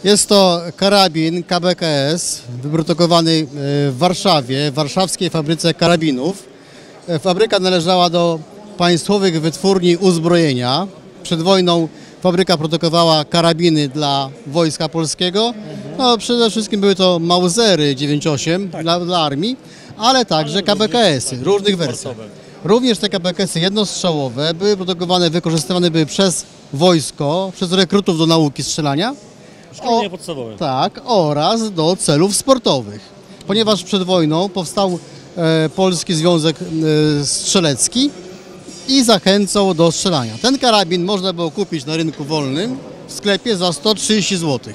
Jest to karabin KBKS, wyprodukowany w Warszawie, w warszawskiej fabryce karabinów. Fabryka należała do państwowych wytwórni uzbrojenia. Przed wojną fabryka produkowała karabiny dla Wojska Polskiego. No, przede wszystkim były to Mausery 9.8 dla armii, ale także KBKS-y różnych wersji. Również te KBKS-y jednostrzałowe były produkowane, wykorzystywane były przez wojsko, przez rekrutów do nauki strzelania. Szkolenie podstawowe. Tak, oraz do celów sportowych. Ponieważ przed wojną powstał Polski Związek Strzelecki i zachęcał do strzelania. Ten karabin można było kupić na rynku wolnym w sklepie za 130 zł.